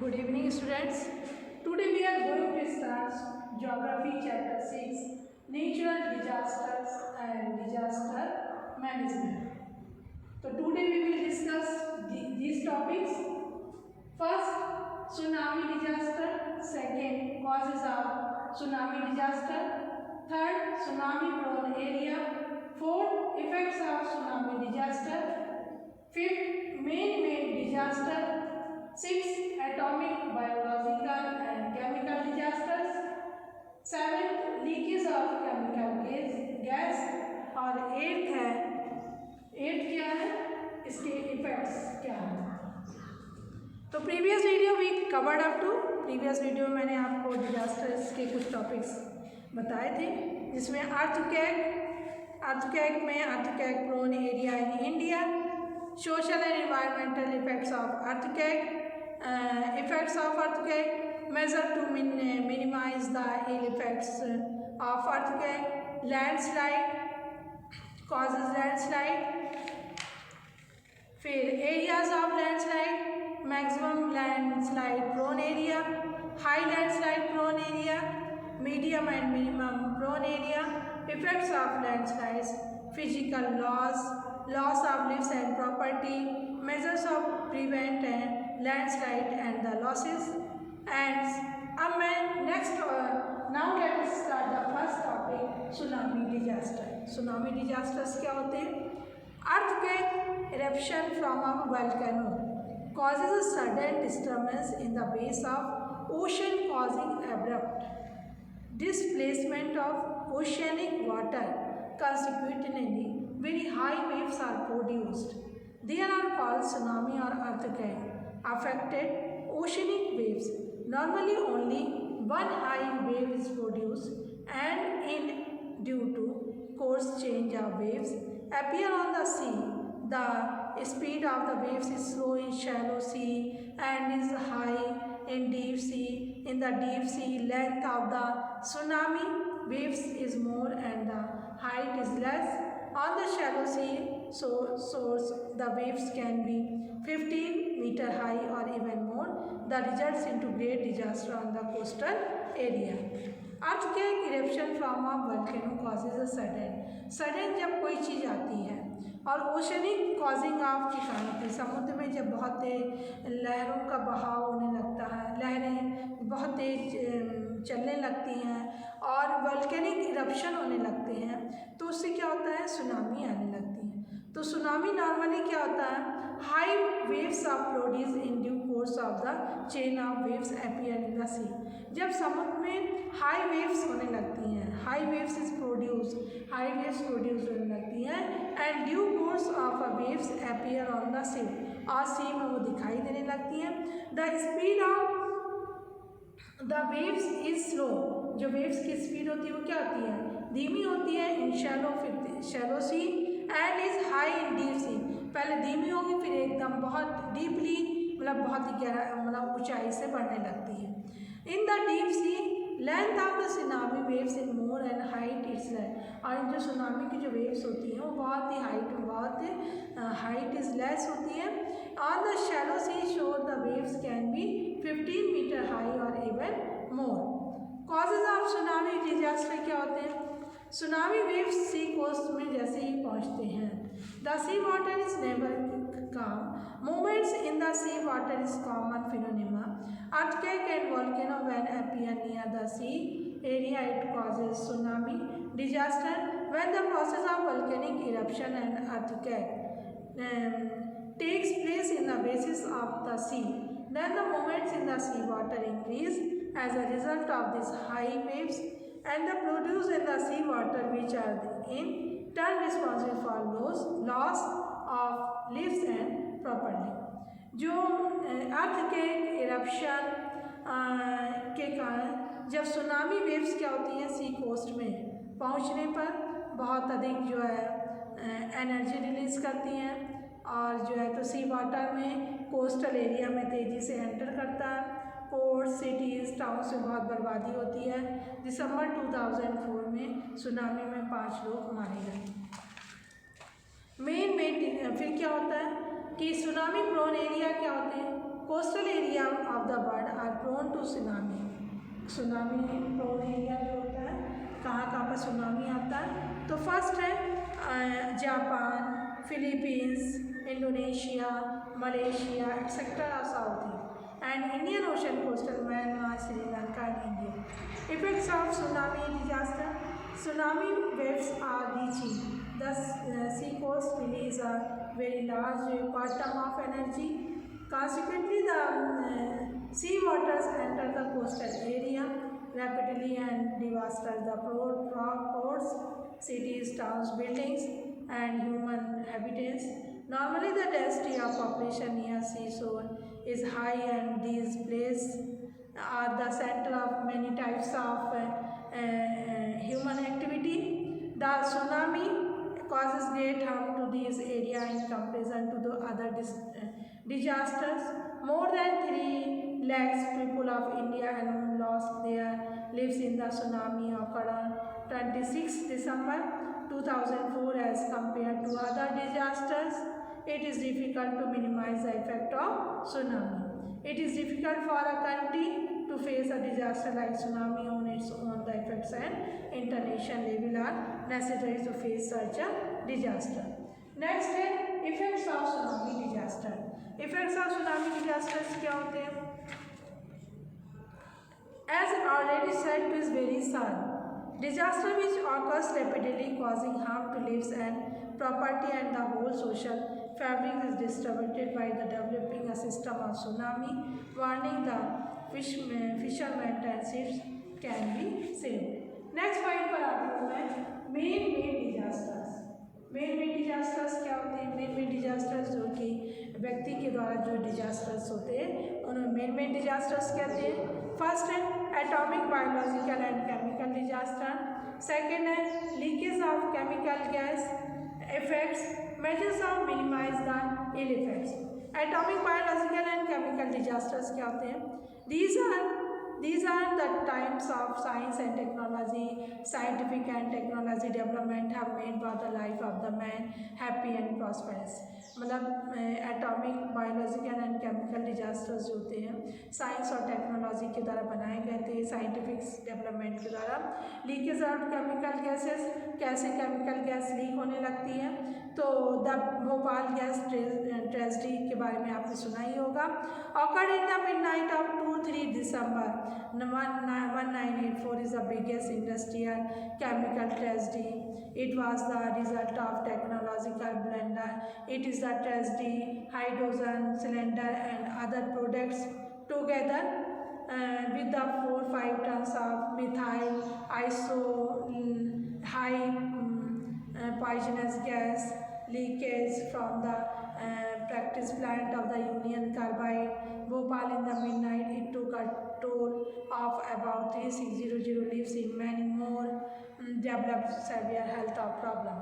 Good evening, students. Today we are going to start Geography Chapter 6, Natural Disasters and Disaster Management. So today we will discuss these topics. First, tsunami disaster. Second, causes of tsunami disaster. Third, tsunami prone area. Fourth, effects of tsunami disaster. Fifth, man-made disaster. Sixth, atomic, biological and chemical disasters. Seventh, leakage of chemical gas. और एट्थ क्या है, इसके effects क्या है। तो previous video we covered up to previous video में मैंने आपको डिजास्टर्स के कुछ टॉपिक्स बताए थे, जिसमें अर्थक्वेक में earthquake prone area in India, social and environmental effects of earthquake, effects of earthquake, measure to minimize the ill effects of earthquake, landslide, causes landslide, फिर areas of landslide, maximum landslide prone area, high landslide prone area, medium and minimum prone area, effects of landslides, physical loss of lives and property, measures of prevent landslide and the losses. And now let us start the first topic, tsunami disaster. Tsunami disasters क्या होते हैं? Earthquake eruption from a volcano causes a sudden disturbance in the base of ocean, causing abrupt displacement of oceanic water. Consequently, very high waves are produced. They are called tsunami or earthquake. Affected oceanic waves. Normally only one high wave is produced, and due to course change of waves appear on the sea. The speed of the waves is slow in shallow sea and is high in deep sea. In the deep sea, length of the tsunami waves is more and the height is less. On the shallow sea source, the waves can be 15 meter high or even more. That results into great disaster on the coastal area. Earthquake eruption from a volcano causes a sudden जब कोई चीज़ आती है, और oceanic causing of के कारण समुद्र में जब बहुत तेज लहरों का बहाव होने लगता है, लहरें बहुत तेज चलने लगती हैं और वोल्केनिक इरप्शन होने लगते हैं, तो उससे क्या होता है, सुनामी आने लगती है। तो सुनामी नॉर्मली क्या होता है, high waves are produce in due course of the chain of waves appear in the sea. जब समुद्र में हाई वेव्स होने लगती हैं, हाई वेव्स प्रोड्यूस होने लगती हैं, and due course of a waves appear on the sea, और सी में वो दिखाई देने लगती हैं। The speed of the waves is slow. जो वेव्स की स्पीड होती है वो क्या होती है, धीमी होती है। In shallow sea and is high in deep sea. पहले धीमी होगी, फिर एकदम बहुत डीपली, मतलब बहुत ही गहरा, मतलब ऊंचाई से बढ़ने लगती है। In the deep C length of the tsunami waves in more and height it's less. और जो सुनामी की जो वेव्स होती हैं वो बहुत हाइट इज लेस होती है। On the shallow sea shore the waves can be 15 metre high और even more. Causes of tsunami disaster क्या होते हैं? सुनामी वेव्स सी कोस्ट में जैसे ही पहुंचते हैं, the sea water is never calm. Movements in the sea water is common phenomena. Earthquake and volcano when appear near the sea area, it causes tsunami disaster. When the process of volcanic eruption and earthquake takes place in the basis of the sea, then the movements in the sea water increase as a result of these high waves and the produce in the sea water, which are in turn responsible for loss of lives and property. जो earthquake eruption के कारण जब tsunami waves क्या होती हैं, सी coast में पहुंचने पर बहुत अधिक जो है एनर्जी रिलीज करती हैं, और जो है तो सी वाटर में कोस्टल एरिया में तेज़ी से एंटर करता है। पोर्ट, सिटीज़, टाउन्स में बहुत बर्बादी होती है। दिसंबर 2004 में सुनामी में 5 लोग मारे गए। मेन फिर क्या होता है कि सुनामी प्रोन एरिया क्या होते हैं, coastal area of the world are prone to tsunami. Tsunami prone area जो होता है कहाँ पर सुनामी आता है, तो फर्स्ट है Japan, Philippines, Indonesia, Malaysia etcetera are South East and Indian Ocean coastal Myanmar, Sri Lanka and India. Effects of tsunami disaster. Tsunami waves are reaching the sea coast, release a very large quantum of energy. Consequently, the sea waters enter the coastal area rapidly and devastate the ports, cities, towns, buildings, and human habitats. Normally, the density of population near seashore is high, and these places are the center of many types of human activity. The tsunami causes great harm to these areas in comparison to the other disasters. More than 3 lakhs people of India alone lost their lives in the tsunami occurred on 26 December 2004 as compared to other disasters. It is difficult to minimize the effect of tsunami. It is difficult for a country to face a disaster like tsunami on its own. The effects and international level are necessary to face such a disaster. Next है effects of tsunami disaster. Effects of tsunami disasters क्या होते हैं? As already said, it is very sad. Disaster which occurs rapidly, causing harm to lives and property, and the whole social fabric is disturbed by the developing a system of tsunami warning. The fishermen and ships can be saved. Next point पर आती हूँ मैं main disasters. Main disasters क्या होते हैं? Main disasters जो कि व्यक्ति के द्वारा जो डिजास्टर्स होते हैं उन्हें मेन डिजास्टर्स कहते हैं. फर्स्ट है atomic, biological and chemical disaster. Second है leakage of chemical gas effects. Measures of minimize the ill effects. Atomic, biological and chemical disasters क्या होते हैं? These are the types of science and technology. Scientific and technology development have made for the life of the man happy and prosperous. मतलब atomic, biological and chemical disasters जो होते हैं science और technology के द्वारा बनाए गए थे, साइंटिफिक डेवलपमेंट के द्वारा. लीकेज ऑफ केमिकल गैसेस, कैसे केमिकल गैस लीक होने लगती है, तो द भोपाल गैस ट्रेजेडी के बारे में आपने सुना ही होगा. Occurred in the midnight of 2-3 December 1984 is the biggest industrial chemical tragedy. It was the result of technological blunder. It is the tragedy, hydrogen cylinder and other products together with the 4-5 tons of methyl iso high poisonous gas leakage from the practice plant of the Union Carbide, Bhopal in the midnight. It took a toll of about 3600 lives in many more developed severe health problem.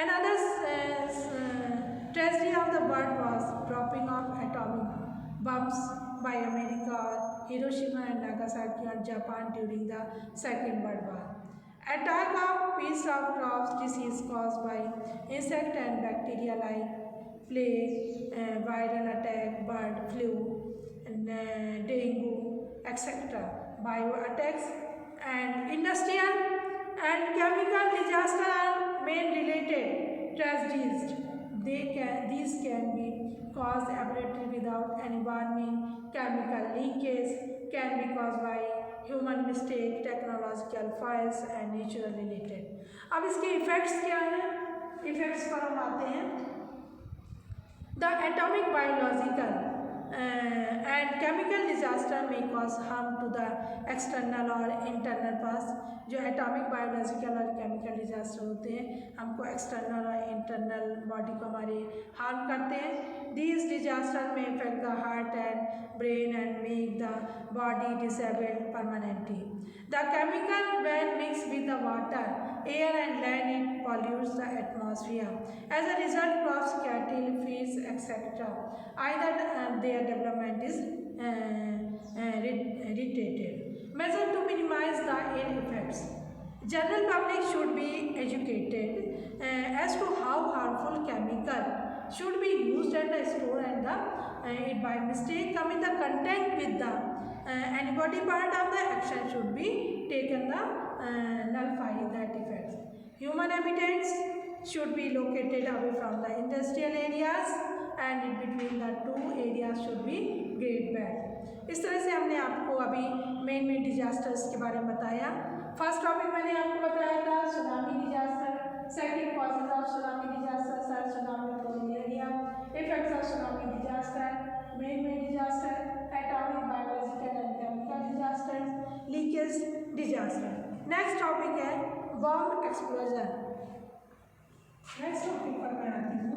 Another tragedy of the world was dropping of atomic bombs by America, Hiroshima and Nagasaki on Japan during the Second World War. Attack of pests of crops, disease caused by insect and bacteria like plague, viral attack, bird flu, dengue, etc. Bio attacks and industrial and chemical disaster are main related tragedies. These can be caused abruptly without any warning. Chemical leakage can be caused by human mistake, technological faults and natural related. अब इसके effects क्या हैं? Effects पर हम आते हैं. The atomic, biological and chemical disaster may cause harm to the external or internal parts. जो atomic, biological और केमिकल डिजास्टर होते हैं हमको एक्सटर्नल और इंटरनल बॉडी को हमारे हार्म करते हैं. These disasters may affect the heart and brain and make the body disabled permanently. The chemical, when mixed with the water, air and land, it pollutes the atmosphere. As a result, crops, cattle, fish, etc. Either their development is retarded. Measure to minimize the ill effects. General public should be educated as to how harmful chemical should be used and stored and the it by mistake come in the contact with the any body part of the action should be taken the nullify that effects. Human habitats should be located away from the industrial areas and in between the two areas should be great belt. इस तरह से हमने आपको अभी main disasters के बारे में बताया। फर्स्ट टॉपिक मैंने आपको बताया था tsunami disaster, second causes of tsunami disaster, third tsunami prone area, effects of tsunami disaster, man disaster, atomic biological and chemical disaster, leakage disaster. Next topic है बॉम्ब एक्सप्लोजन। नेक्स्ट टॉपिक पर मैं आती हूँ।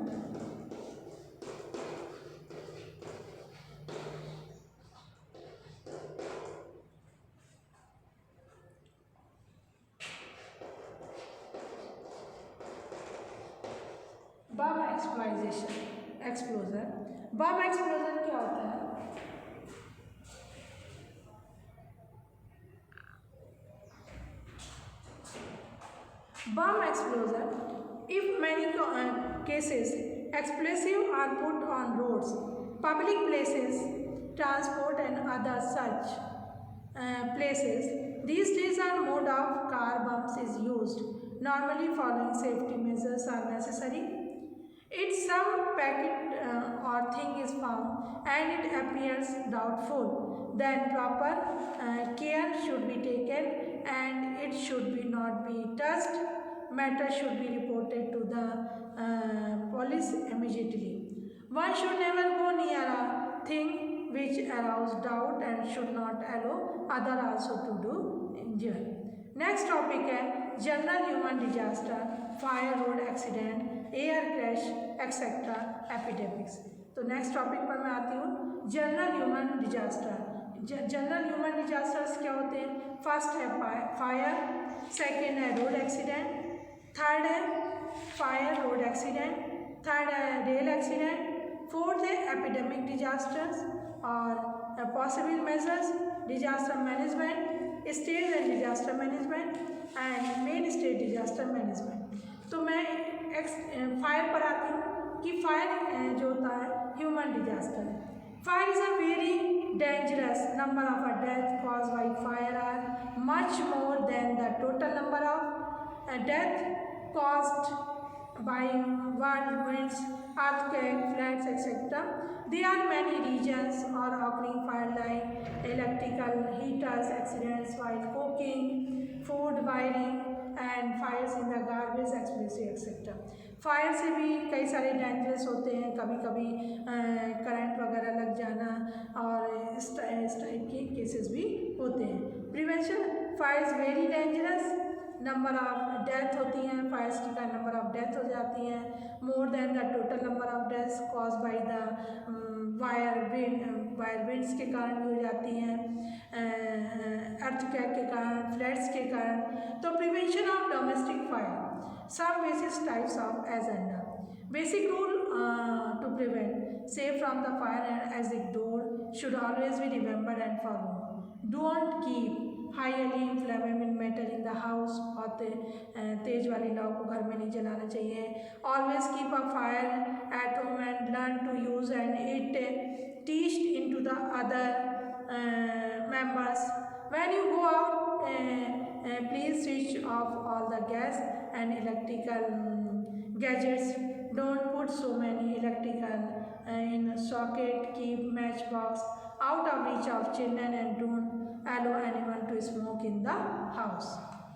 बम explosion. बम explosion क्या होता है? Bomb explosion. If many cases explosive are put on roads, public places, transport and other such places, these days a mode of car bombs is used. Normally following safety measures are necessary. If some packet or thing is found and it appears doubtful, then proper care should be taken and it should be not be touched. Matter should be reported to the police immediately. One should never go near a thing which arouses doubt and should not allow other also to do injury. Next topic है general human disaster, fire, road accident, air crash etcetera, epidemics. तो next topic पर मैं आती हूँ general human disaster. General human disasters क्या होते हैं? First है फायर, सेकेंड है रोड एक्सीडेंट, थर्ड है फायर रोड एक्सीडेंट, थर्ड है रेल एक्सीडेंट, फोर्थ है एपिडेमिक डिजास्टर्स और possible measures, disaster management, state and disaster management and main state disaster management. तो मैं फायर पर आती हूँ कि फायर जो होता है ह्यूमन डिजास्टर है। Fire is a very dangerous, number of a death cause by fire are much more than the total number of death caused by whirlwinds, earthquake, floods, etc. There are many regions or occurring fire like electrical heaters, accidents while cooking, food wiring and fires in the garbage, explosive, etc. Fire से भी कई सारे dangerous होते हैं, कभी कभी current वगैरह लग जाना और इस टाइप के केसेस भी होते हैं। Prevention, fire is very dangerous, number of death होती हैं, फायर्स की का नंबर ऑफ डेथ हो जाती हैं मोर than the total number of deaths cause by the wire winds के कारण भी हो जाती हैं, अर्थक्वेक के कारण, फ्लड्स के कारण। तो prevention of domestic fire, some basic types of as under basic rule to prevent safe from the fire and exit door should always be remembered and follow. Don't keep highly inflammable metal in the house, बहुत तेज वाली लौ को घर में नहीं जलाना चाहिए। Always keep a fire at home and learn to use and it teach in to the other members. When you go out please switch off all the gas and electrical gadgets, don't put so many electrical in socket, keep match box out of reach of children and don't allow anyone to smoke in the house।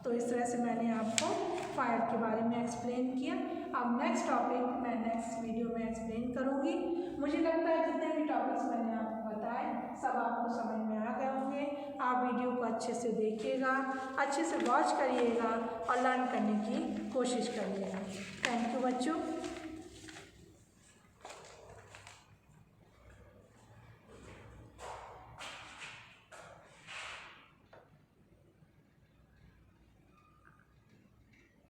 तो इस तरह से मैंने आपको fire के बारे में explain किया। अब नेक्स्ट टॉपिक मैं नेक्स्ट वीडियो में एक्सप्लेन करूँगी। मुझे लगता है जितने भी टॉपिक्स मैंने आपको बताए सब आपको समझ में आ गए होंगे। आप वीडियो को अच्छे से देखिएगा, अच्छे से वॉच करिएगा और लर्न करने की कोशिश करिएगा। थैंक यू बच्चों।